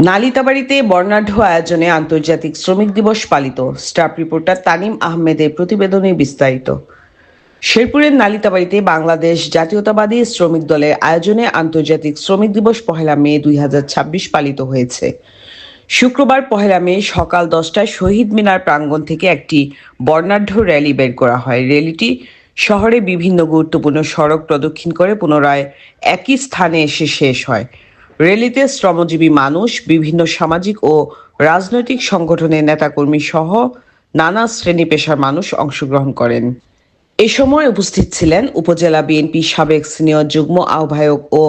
নালিতাবাড়ীতে বর্ণাঢ্য আয়োজনে আন্তর্জাতিক শ্রমিক দিবস পালিত। স্টাফ রিপোর্টার তানিম আহমেদের প্রতিবেদনে বিস্তারিত। শেরপুরের নালিতাবাড়ীতে বাংলাদেশ জাতীয়তাবাদী শ্রমিক দলের আয়োজনে আন্তর্জাতিক শ্রমিক দিবস 1 মে 2026 পালিত হয়েছে। শুক্রবার 1 মে সকাল 10টায় শহীদ মিনার প্রাঙ্গণ থেকে একটি বর্ণাঢ্য র্যালি বের করা হয়। র্যালিটি শহরে বিভিন্ন গুরুত্বপূর্ণ সড়ক প্রদক্ষিণ করে পুনরায় একই স্থানে এসে শেষ হয়। র্যালিতে শ্রমজীবী মানুষ, বিভিন্ন সামাজিক ও রাজনৈতিক সংগঠনের নেতাকর্মী সহ নানা শ্রেণী পেশার মানুষ অংশগ্রহণ করেন। এ সময় উপস্থিত ছিলেন উপজেলা বিএনপি সাবেক সিনিয়র যুগ্ম আহ্বায়ক ও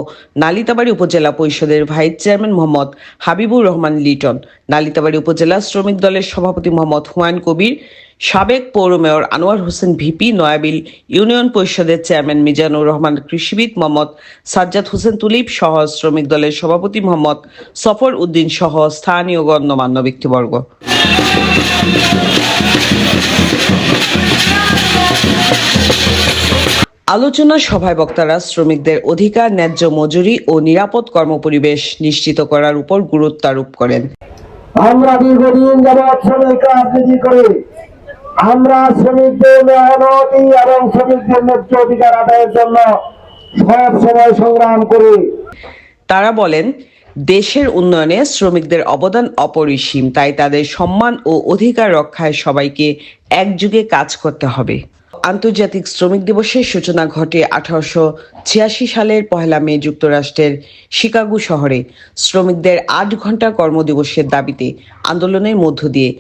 নালিতাবাড়ী উপজেলা পরিষদের ভাইস চেয়ারম্যান মোহাম্মদ হাবিবুর রহমান লিটন, নালিতাবাড়ী উপজেলা শ্রমিক দলের সভাপতি মোহাম্মদ হুমায়ুন কবির, সাবেক পৌর mayor Anwar Hossain VP, Nayabil union পরিষদের চেয়ারম্যান মিজানুর রহমান, কৃষিবিদ মোহাম্মদ সাজ্জাদ হোসেন তুলিপ সহ শ্রমিক দলের সভাপতি মোহাম্মদ সফর উদ্দিন সহ স্থানীয় গণ্যমান্য ব্যক্তিবর্গ। আলোচনা সভায় বক্তারা শ্রমিকদের অধিকার, ন্যায্য মজুরি ও নিরাপদ কর্মপরিবেশ নিশ্চিত করার উপর গুরুত্ব আরোপ করেন। আমরা দীর্ঘদিন যাবৎ শ্রমিক রাজনীতি করি। আমরা শ্রমিকদের মেহনতি এবং শ্রমিকদের ন্যায্য অধিকার আদায়ের জন্য সব সময় সংগ্রাম করি। তারা বলেন, দেশের উন্নয়নে শ্রমিকদের অবদান অপরিসীম, তাই তাদের সম্মান ও অধিকার রক্ষায় সবাইকে একযোগে কাজ করতে হবে। আন্তর্জাতিক শ্রমিক দিবসের সূচনা ঘটে 1886 সালের 1 মে যুক্তরাষ্ট্রের শিকাগো শহরে শ্রমিকদের 8 ঘন্টা কর্মদিবসের দাবিতে আন্দোলনের মধ্য দিয়ে।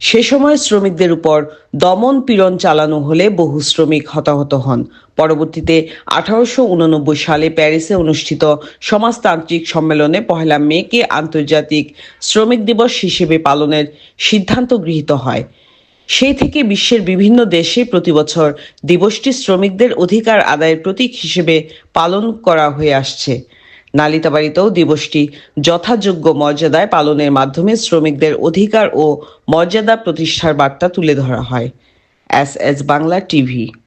সে সময় শ্রমিকদের উপর দমন পীড়ন চালানো হলে বহু শ্রমিক হতাহত হন। পরবর্তীতে 1889 সালে প্যারিসে অনুষ্ঠিত সমাজতান্ত্রিক সম্মেলনে 1 মেকে আন্তর্জাতিক শ্রমিক দিবস হিসেবে পালনের সিদ্ধান্ত গৃহীত হয়। সেই থেকে বিশ্বের বিভিন্ন দেশে প্রতি বছর দিবসটি শ্রমিকদের অধিকার আদায়ের প্রতীক হিসেবে পালন করা হয়ে আসছে। নালিতাবাড়ীতেও দিবসটি যথাযোগ্য মর্যাদায় পালনের মাধ্যমে শ্রমিকদের অধিকার ও মর্যাদা প্রতিষ্ঠার বার্তা তুলে ধরা হয়। S Bangla TV.